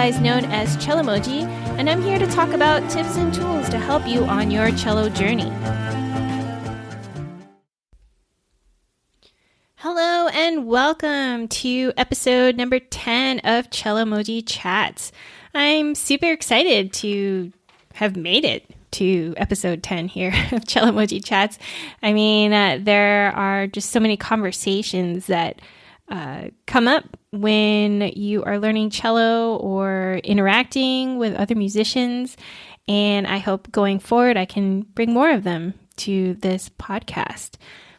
otherwise known as Cellomoji, and I'm here to talk about tips and tools to help you on your cello journey. Hello and welcome to episode number 10 of Cellomoji Chats. I'm super excited to have made it to episode 10 here of Cellomoji Chats. I mean, there are just so many conversations that come up when you are learning cello or interacting with other musicians, and I hope going forward I can bring more of them to this podcast.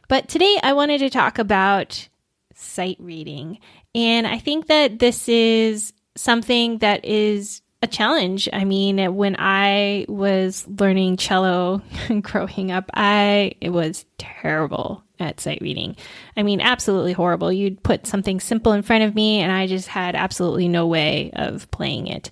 But today I wanted to talk about sight reading, and I think that this is something that is a challenge. I mean, when I was learning cello growing up, it was terrible at sight reading. I mean, absolutely horrible. You'd put something simple in front of me and I just had absolutely no way of playing it.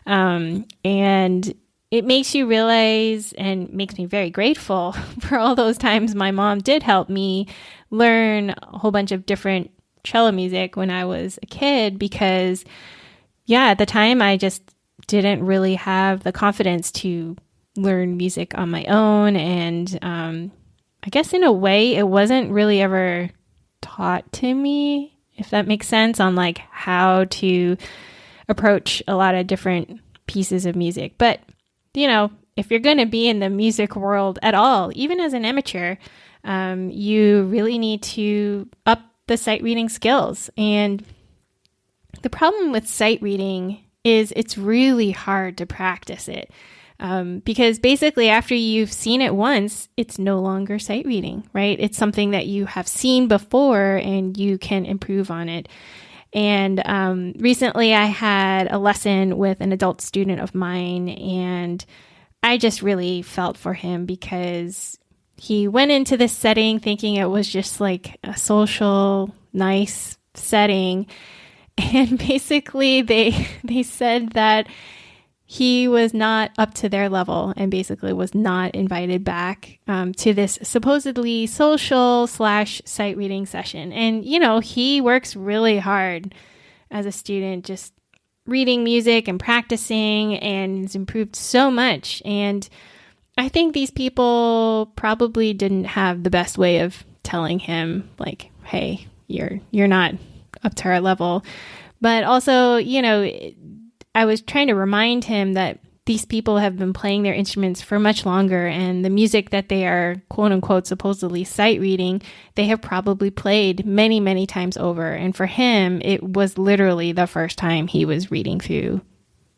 And it makes you realize and makes me very grateful for all those times my mom did help me learn a whole bunch of different cello music when I was a kid, because at the time I just didn't really have the confidence to learn music on my own. And I guess in a way it wasn't really ever taught to me, if that makes sense, on like how to approach a lot of different pieces of music. But, you know, if you're going to be in the music world at all, even as an amateur, you really need to up the sight reading skills. And the problem with sight reading is it's really hard to practice it, because basically after you've seen it once, it's no longer sight reading, right? It's something that you have seen before and you can improve on it. And recently I had a lesson with an adult student of mine, and I just really felt for him because he went into this setting thinking it was just like a social, nice setting. And basically they said that he was not up to their level and basically was not invited back to this supposedly social / sight reading session. And, you know, he works really hard as a student, just reading music and practicing, and has improved so much. And I think these people probably didn't have the best way of telling him, like, hey, you're not up to our level. But also, you know, I was trying to remind him that these people have been playing their instruments for much longer, and the music that they are, quote unquote, supposedly sight reading, they have probably played many, many times over. And for him, it was literally the first time he was reading through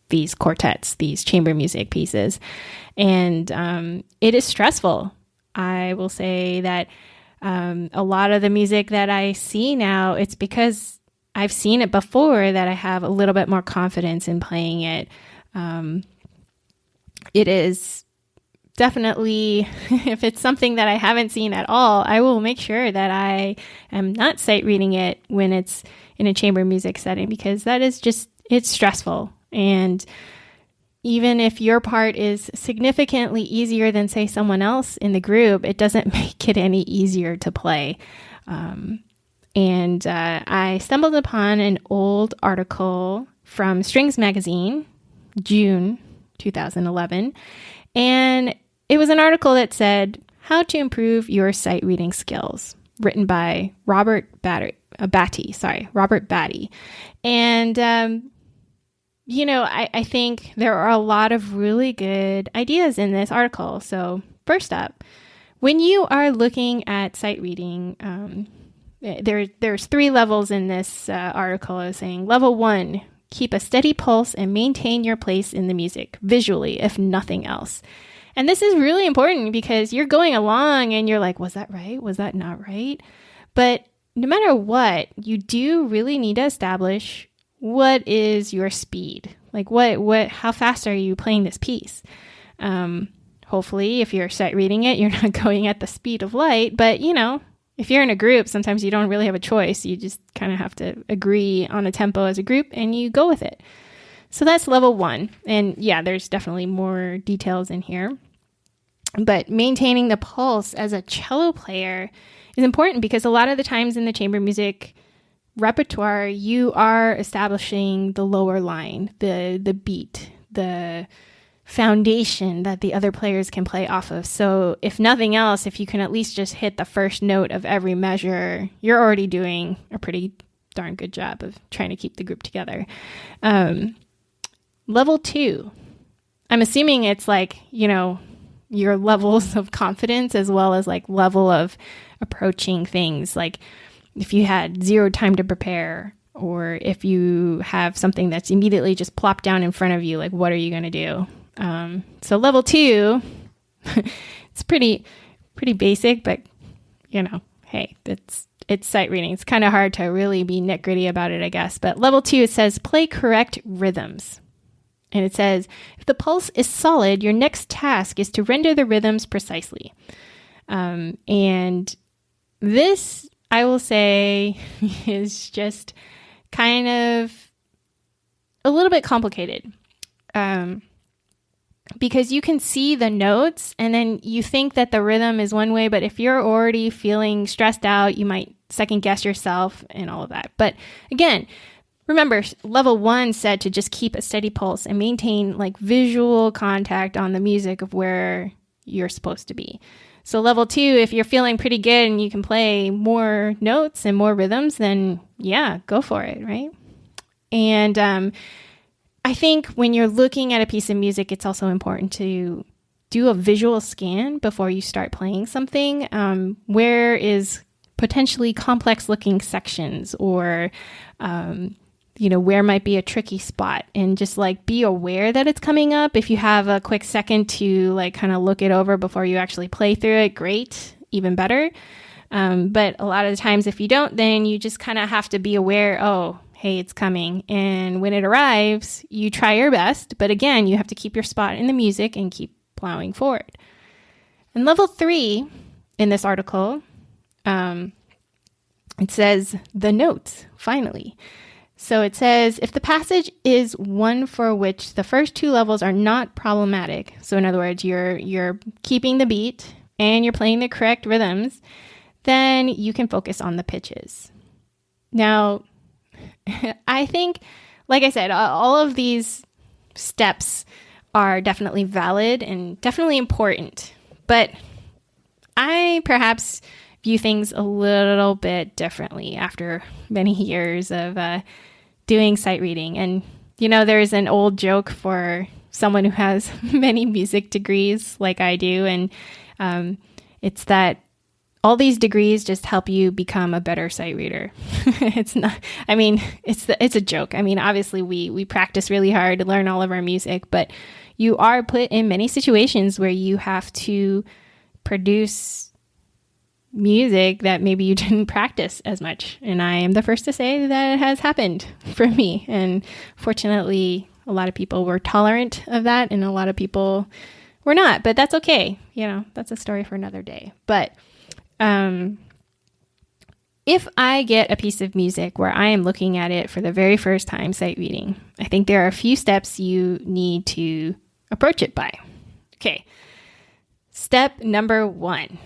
these quartets, these chamber music pieces. And it is stressful. I will say that a lot of the music that I see now, it's because I've seen it before that I have a little bit more confidence in playing it. It is definitely, if it's something that I haven't seen at all, I will make sure that I am not sight reading it when it's in a chamber music setting, because that is just, it's stressful. And even if your part is significantly easier than, say, someone else in the group, it doesn't make it any easier to play. And I stumbled upon an old article from Strings Magazine, June 2011. And it was an article that said, How to Improve Your Sight Reading Skills, written by Robert Batty. And, you know, I think there are a lot of really good ideas in this article. So first up, when you are looking at sight reading, there's 3 levels in this article. I was saying level 1, keep a steady pulse and maintain your place in the music visually, if nothing else. And this is really important because you're going along and you're like, was that right? Was that not right? But no matter what, you do really need to establish what is your speed. Like how fast are you playing this piece? Hopefully, if you're sight reading it, you're not going at the speed of light, but you know, if you're in a group, sometimes you don't really have a choice. You just kind of have to agree on a tempo as a group and you go with it. So that's level 1. And yeah, there's definitely more details in here. But maintaining the pulse as a cello player is important because a lot of the times in the chamber music repertoire, you are establishing the lower line, the beat, the foundation that the other players can play off of. So if nothing else, if you can at least just hit the first note of every measure, you're already doing a pretty darn good job of trying to keep the group together. Level 2, I'm assuming it's like, your levels of confidence as well as like level of approaching things. Like if you had 0 time to prepare, or if you have something that's immediately just plopped down in front of you, like what are you going to do? So level 2, it's pretty basic, but hey, it's sight reading. It's kind of hard to really be nitty-gritty about it, I guess. But level 2, it says play correct rhythms. And it says, if the pulse is solid, your next task is to render the rhythms precisely. And this, I will say, is just kind of a little bit complicated. Because you can see the notes and then you think that the rhythm is one way, but if you're already feeling stressed out, you might second guess yourself and all of that. But again, remember, level 1 said to just keep a steady pulse and maintain like visual contact on the music of where you're supposed to be. So level 2, if you're feeling pretty good and you can play more notes and more rhythms, then yeah, go for it, right? And I think when you're looking at a piece of music, it's also important to do a visual scan before you start playing something. Where is potentially complex looking sections, or where might be a tricky spot, and just like be aware that it's coming up. If you have a quick second to like kind of look it over before you actually play through it, great, even better. But a lot of the times if you don't, then you just kind of have to be aware, oh, hey, it's coming. And when it arrives, you try your best. But again, you have to keep your spot in the music and keep plowing forward. And level 3 in this article, it says the notes, finally. So it says, if the passage is one for which the first 2 levels are not problematic, so in other words, you're keeping the beat and you're playing the correct rhythms, then you can focus on the pitches. Now, I think, like I said, all of these steps are definitely valid and definitely important, but I perhaps view things a little bit differently after many years of doing sight reading. And, there's an old joke for someone who has many music degrees like I do, and it's that all these degrees just help you become a better sight reader. It's a joke. I mean, obviously we practice really hard to learn all of our music, but you are put in many situations where you have to produce music that maybe you didn't practice as much. And I am the first to say that it has happened for me. And fortunately, a lot of people were tolerant of that and a lot of people were not, but that's okay. That's a story for another day. But if I get a piece of music where I am looking at it for the very first time sight reading, I think there are a few steps you need to approach it by. Okay. Step number 1.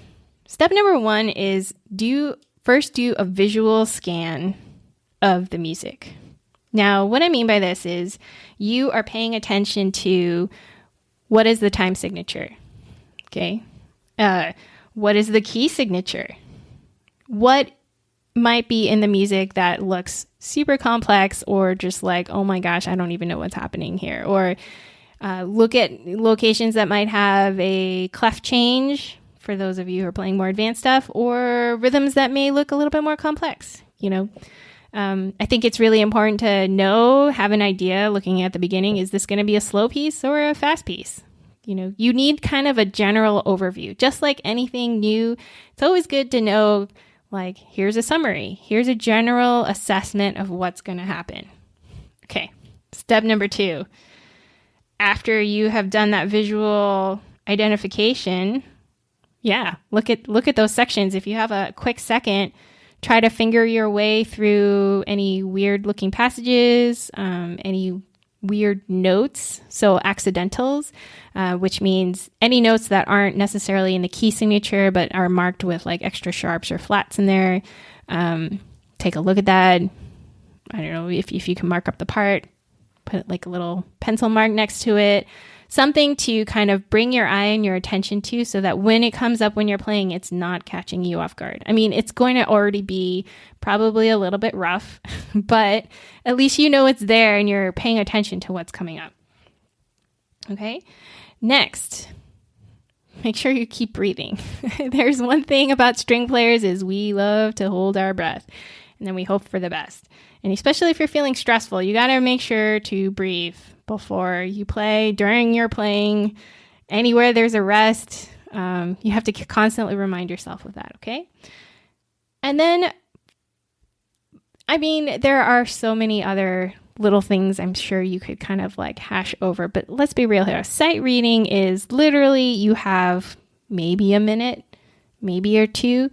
Step number 1 is first do a visual scan of the music. Now, what I mean by this is you are paying attention to what is the time signature. Okay. What is the key signature? What might be in the music that looks super complex or just like, oh my gosh, I don't even know what's happening here. Or look at locations that might have a clef change for those of you who are playing more advanced stuff, or rhythms that may look a little bit more complex. I think it's really important to have an idea looking at the beginning, is this going to be a slow piece or a fast piece? You need kind of a general overview. Just like anything new, it's always good to know, like, here's a summary. Here's a general assessment of what's going to happen. Okay, step number 2. After you have done that visual identification, look at those sections. If you have a quick second, try to finger your way through any weird looking passages, any weird notes, so accidentals, which means any notes that aren't necessarily in the key signature but are marked with like extra sharps or flats in there. Take a look at that. I don't know if you can mark up the part, put like a little pencil mark next to it, something to kind of bring your eye and your attention to so that when it comes up when you're playing, it's not catching you off guard. I mean, it's going to already be probably a little bit rough, but at least you know it's there and you're paying attention to what's coming up. Okay. Next, make sure you keep breathing. There's one thing about string players is we love to hold our breath and then we hope for the best. And especially if you're feeling stressful, you got to make sure to breathe before you play, during your playing, anywhere there's a rest. You have to constantly remind yourself of that, okay? And then, I mean, there are so many other little things I'm sure you could kind of like hash over, but let's be real here. Sight reading is literally you have maybe a minute, maybe or two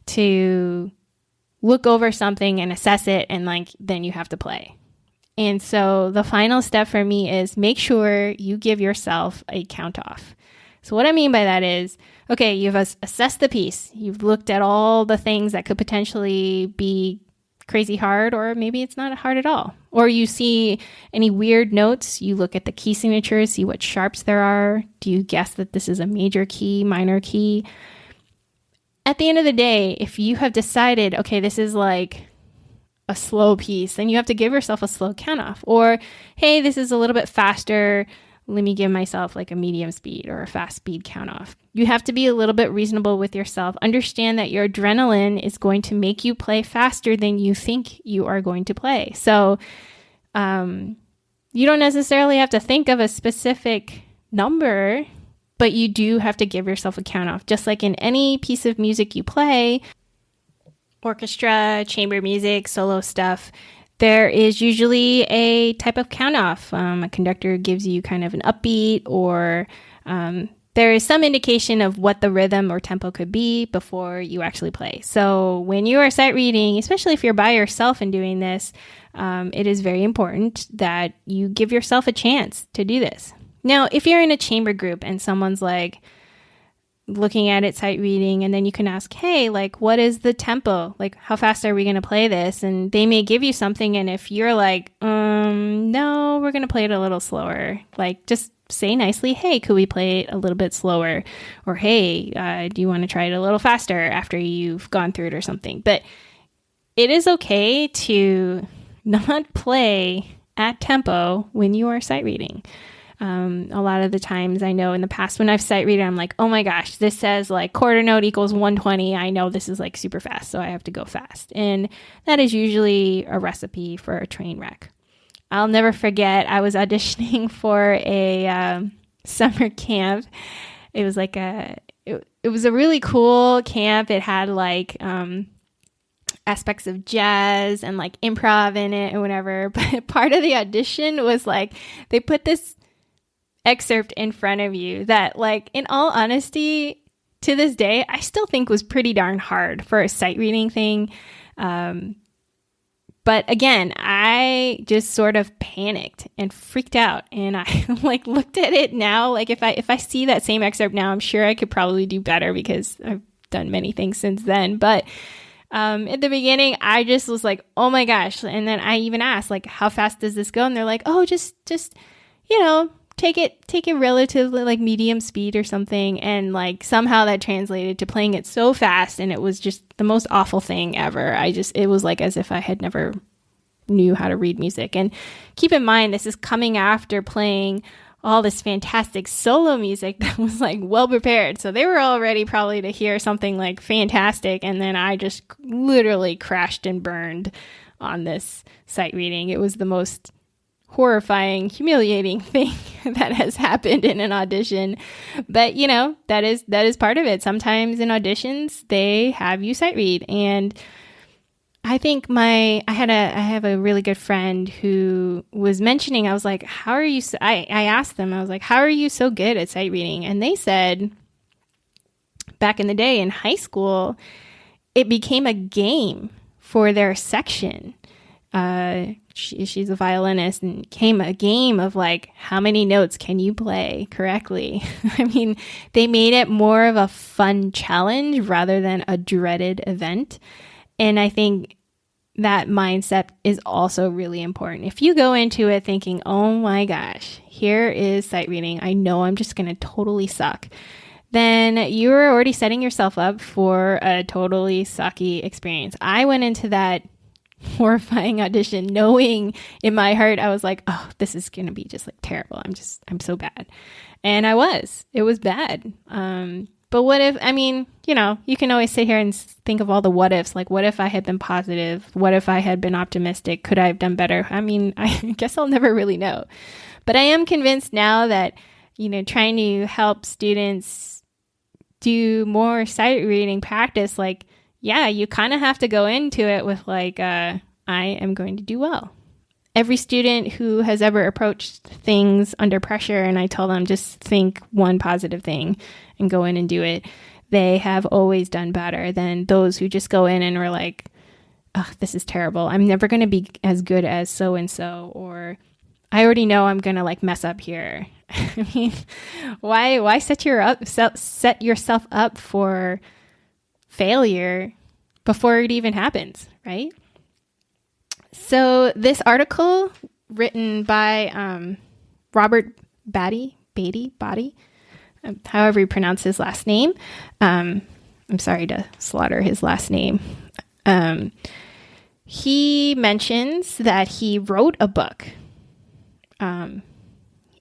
to look over something and assess it, and like then you have to play. And so the final step for me is make sure you give yourself a count off. So what I mean by that is, okay, you've assessed the piece. You've looked at all the things that could potentially be crazy hard, or maybe it's not hard at all. Or you see any weird notes, you look at the key signatures, see what sharps there are. Do you guess that this is a major key, minor key? At the end of the day, if you have decided, okay, this is like a slow piece, then you have to give yourself a slow count off. Or, hey, this is a little bit faster. Let me give myself like a medium speed or a fast speed count off. You have to be a little bit reasonable with yourself. Understand that your adrenaline is going to make you play faster than you think you are going to play. So you don't necessarily have to think of a specific number, but you do have to give yourself a count off. Just like in any piece of music you play, orchestra, chamber music, solo stuff, there is usually a type of count off. A conductor gives you kind of an upbeat, or there is some indication of what the rhythm or tempo could be before you actually play. So when you are sight reading, especially if you're by yourself and doing this, it is very important that you give yourself a chance to do this. Now, if you're in a chamber group and someone's like looking at it, sight reading, and then you can ask, hey, like, what is the tempo? Like, how fast are we going to play this? And they may give you something. And if you're like, no, we're going to play it a little slower, like, just say nicely, hey, could we play it a little bit slower? Or, hey, do you want to try it a little faster after you've gone through it or something? But it is okay to not play at tempo when you are sight reading. A lot of the times I know in the past when I've sight read, I'm like, oh my gosh, this says like quarter note equals 120. I know this is like super fast, so I have to go fast. And that is usually a recipe for a train wreck. I'll never forget, I was auditioning for a summer camp. It was like it was a really cool camp. It had like aspects of jazz and like improv in it and whatever. But part of the audition was like they put this excerpt in front of you that, like, in all honesty, to this day, I still think was pretty darn hard for a sight reading thing. But again, I just sort of panicked and freaked out, and I like looked at it now. Like if I see that same excerpt now, I'm sure I could probably do better because I've done many things since then. But at the beginning, I just was like, oh my gosh. And then I even asked, like, how fast does this go? And they're like, oh, just, you know, take it relatively like medium speed or something. And like somehow that translated to playing it so fast. And it was just the most awful thing ever. It was like as if I had never knew how to read music. And keep in mind, this is coming after playing all this fantastic solo music that was like well prepared. So they were all ready probably to hear something like fantastic. And then I just literally crashed and burned on this sight reading. It was the most horrifying, humiliating thing that has happened in an audition. But you know, that is part of it. Sometimes in auditions, they have you sight read. And I think I have a really good friend who was mentioning, I was like, how are you, I asked them, I was like, how are you so good at sight reading? And they said, back in the day in high school, it became a game for their section. She's a violinist, and it became a game of like, how many notes can you play correctly? I mean, they made it more of a fun challenge rather than a dreaded event. And I think that mindset is also really important. If you go into it thinking, oh my gosh, here is sight reading, I know I'm just going to totally suck, then you're already setting yourself up for a totally sucky experience. I went into that horrifying audition knowing in my heart, I was like, oh, this is going to be just like terrible. I'm so bad. And it was bad. But what if, I mean, you know, you can always sit here and think of all the what ifs, like what if I had been positive? What if I had been optimistic? Could I have done better? I mean, I guess I'll never really know. But I am convinced now that, you know, trying to help students do more sight reading practice, like, yeah, you kind of have to go into it with like, I am going to do well. Every student who has ever approached things under pressure and I tell them just think one positive thing and go in and do it, they have always done better than those who just go in and are like, oh, this is terrible. I'm never going to be as good as so-and-so, or I already know I'm going to like mess up here. I mean, why set yourself up for failure before it even happens, right? So this article written by Robert Beatty, however you pronounce his last name. I'm sorry to slaughter his last name. He mentions that he wrote a book.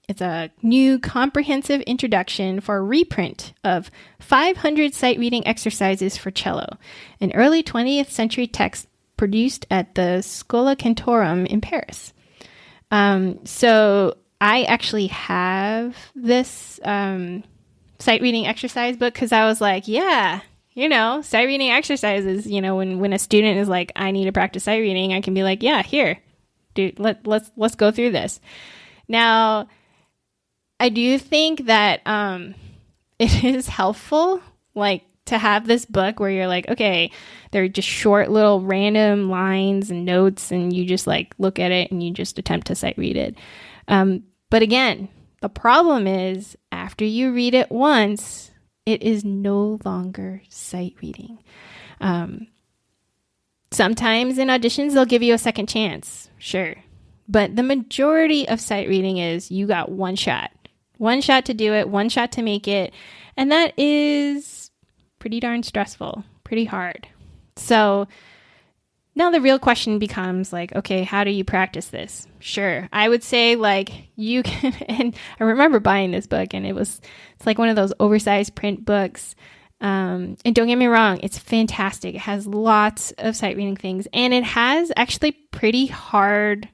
It's a new comprehensive introduction for a reprint of 500 sight reading exercises for cello, an early 20th century text produced at the Schola Cantorum in Paris. So I actually have this sight reading exercise book because I was like, yeah, you know, sight reading exercises, you know, when a student is like, I need to practice sight reading, I can be like, yeah, here, dude, let's go through this. Now, I do think that it is helpful, like, to have this book where you're like, okay, they're just short little random lines and notes, and you just like look at it and you just attempt to sight read it. But again, the problem is after you read it once, it is no longer sight reading. Sometimes in auditions, they'll give you a second chance, sure. But the majority of sight reading is you got one shot to do it, one shot to make it. And that is pretty darn stressful, pretty hard. So now the real question becomes like, okay, how do you practice this? Sure. I would say like you can, and I remember buying this book and it's like one of those oversized print books. And don't get me wrong, it's fantastic. It has lots of sight reading things and it has actually pretty hard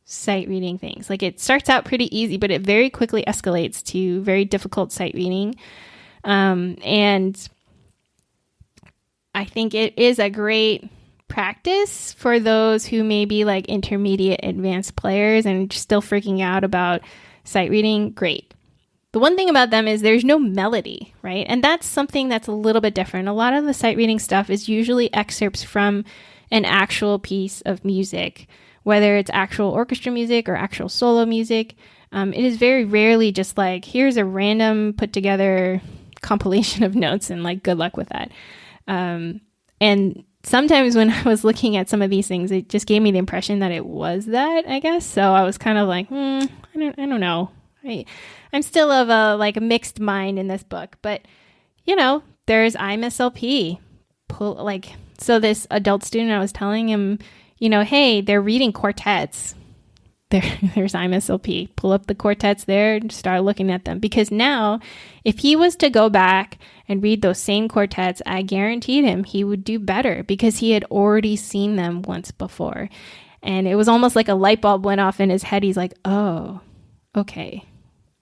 sight reading things. Like it starts out pretty easy, but it very quickly escalates to very difficult sight reading. And I think it is a great practice for those who may be like intermediate advanced players and still freaking out about sight reading. Great. The one thing about them is there's no melody, right? And that's something that's a little bit different. A lot of the sight reading stuff is usually excerpts from an actual piece of music, whether it's actual orchestra music or actual solo music. It is very rarely just like, here's a random put together compilation of notes and like, good luck with that. And sometimes when I was looking at some of these things, it just gave me the impression that it was that, I guess. So I was kind of like, I don't know. I'm still of a mixed mind in this book, but you know, there's IMSLP. So this adult student, I was telling him, you know, hey, they're reading quartets. There's IMSLP. Pull up the quartets there and start looking at them. Because now, if he was to go back and read those same quartets, I guaranteed him he would do better because he had already seen them once before. And it was almost like a light bulb went off in his head. He's like, oh, okay.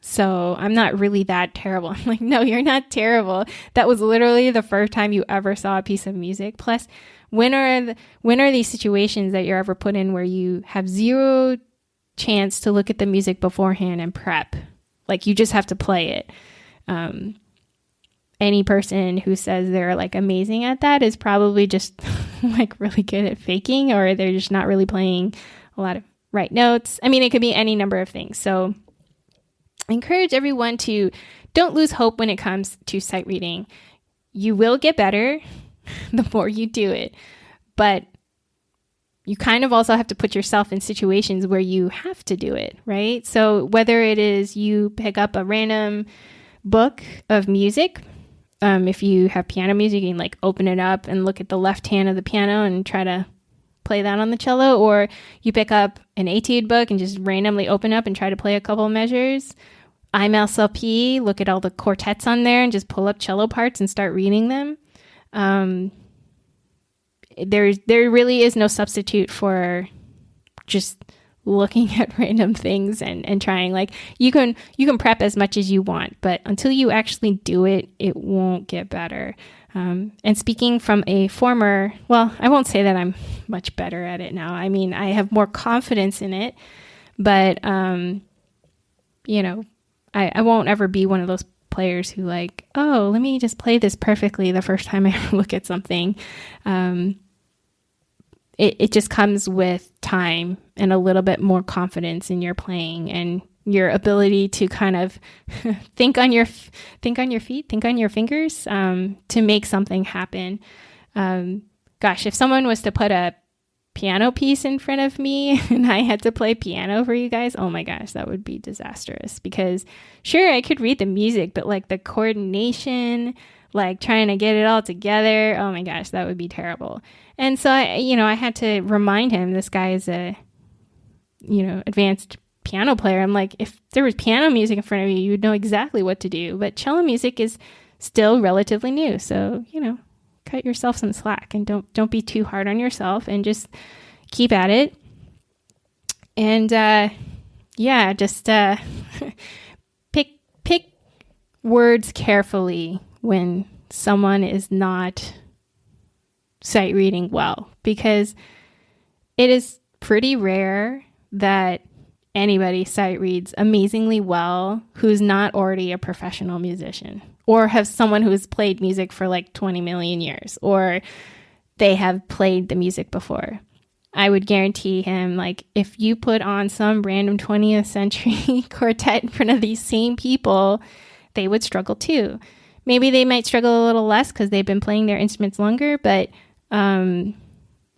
So I'm not really that terrible. I'm like, no, you're not terrible. That was literally the first time you ever saw a piece of music. Plus, when are these situations that you're ever put in where you have zero chance to look at the music beforehand and prep? Like you just have to play it. Any person who says they're like amazing at that is probably just like really good at faking, or they're just not really playing a lot of right notes. I mean, it could be any number of things. So I encourage everyone to don't lose hope when it comes to sight reading. You will get better the more you do it, but you kind of also have to put yourself in situations where you have to do it, right? So whether it is you pick up a random book of music, if you have piano music, you can like open it up and look at the left hand of the piano and try to play that on the cello, or you pick up an etude book and just randomly open up and try to play a couple of measures. IMSLP, look at all the quartets on there and just pull up cello parts and start reading them. There really is no substitute for just looking at random things and trying. Like you can prep as much as you want, but until you actually do it, it won't get better. And speaking from a former, well, I won't say that I'm much better at it now. I mean, I have more confidence in it, but, you know, I won't ever be one of those players who like, oh, let me just play this perfectly the first time I look at something. It just comes with time and a little bit more confidence in your playing and your ability to kind of think on your feet, think on your fingers, to make something happen. Gosh, if someone was to put a piano piece in front of me and I had to play piano for you guys, oh my gosh, that would be disastrous, because sure, I could read the music, but like the coordination, like trying to get it all together, oh my gosh, that would be terrible. And so I had to remind him, this guy is a, advanced piano player. I'm like, if there was piano music in front of you, you would know exactly what to do. But cello music is still relatively new. So, cut yourself some slack and don't be too hard on yourself and just keep at it. And just pick words carefully when someone is not sight reading well, because it is pretty rare that anybody sight reads amazingly well who's not already a professional musician, or have someone who has played music for like 20 million years, or they have played the music before. I would guarantee him, like, if you put on some random 20th century quartet in front of these same people, they would struggle too. Maybe they might struggle a little less because they've been playing their instruments longer, but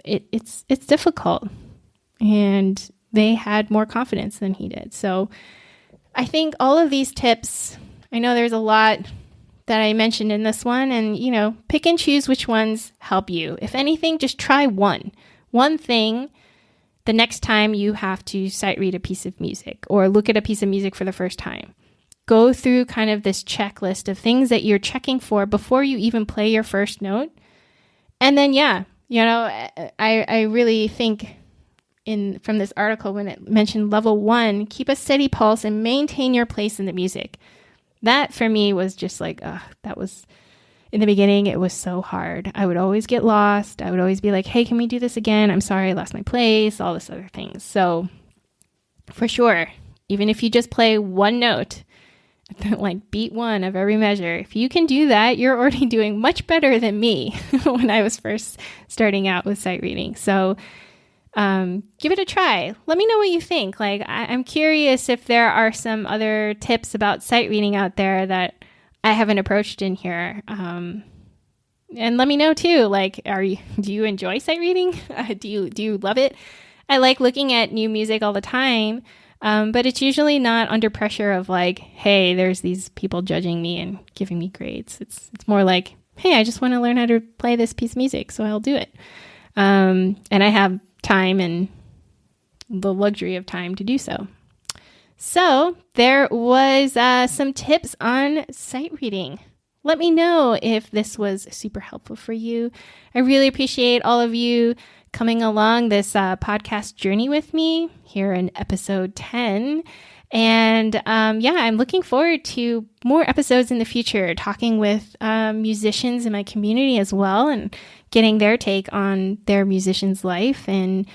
it's difficult. And they had more confidence than he did. So I think all of these tips, I know there's a lot that I mentioned in this one, and, pick and choose which ones help you. If anything, just try one thing the next time you have to sight read a piece of music or look at a piece of music for the first time. Go through kind of this checklist of things that you're checking for before you even play your first note. And then, I really think from this article, when it mentioned level 1, keep a steady pulse and maintain your place in the music. That for me was just like, that was, in the beginning, it was so hard. I would always get lost. I would always be like, hey, can we do this again? I'm sorry, I lost my place, all this other things. So for sure, even if you just play one note, like beat one of every measure, if you can do that, you're already doing much better than me when I was first starting out with sight reading. So give it a try. Let me know what you think. Like, I'm curious if there are some other tips about sight reading out there that I haven't approached in here. And let me know too. Like, do you enjoy sight reading? Do you love it? I like looking at new music all the time. But it's usually not under pressure of like, hey, there's these people judging me and giving me grades. It's more like, hey, I just want to learn how to play this piece of music, so I'll do it. And I have time and the luxury of time to do so. So there was some tips on sight reading. Let me know if this was super helpful for you. I really appreciate all of you coming along this podcast journey with me here in episode 10. And I'm looking forward to more episodes in the future, talking with musicians in my community as well, and getting their take on their musician's life and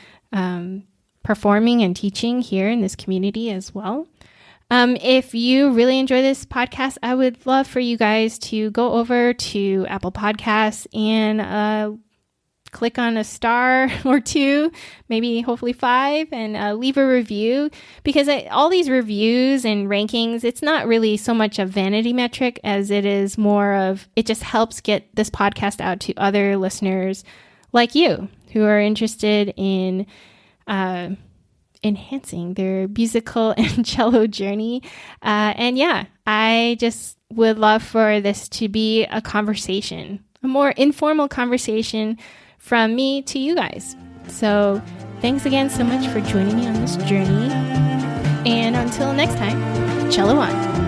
performing and teaching here in this community as well. If you really enjoy this podcast, I would love for you guys to go over to Apple Podcasts and click on a star or two, maybe hopefully 5, and leave a review, because all these reviews and rankings, it's not really so much a vanity metric as it is more of, it just helps get this podcast out to other listeners like you who are interested in enhancing their musical and cello journey. And yeah, I just would love for this to be a conversation, a more informal conversation from me to you guys. So thanks again so much for joining me on this journey. And until next time, cello on.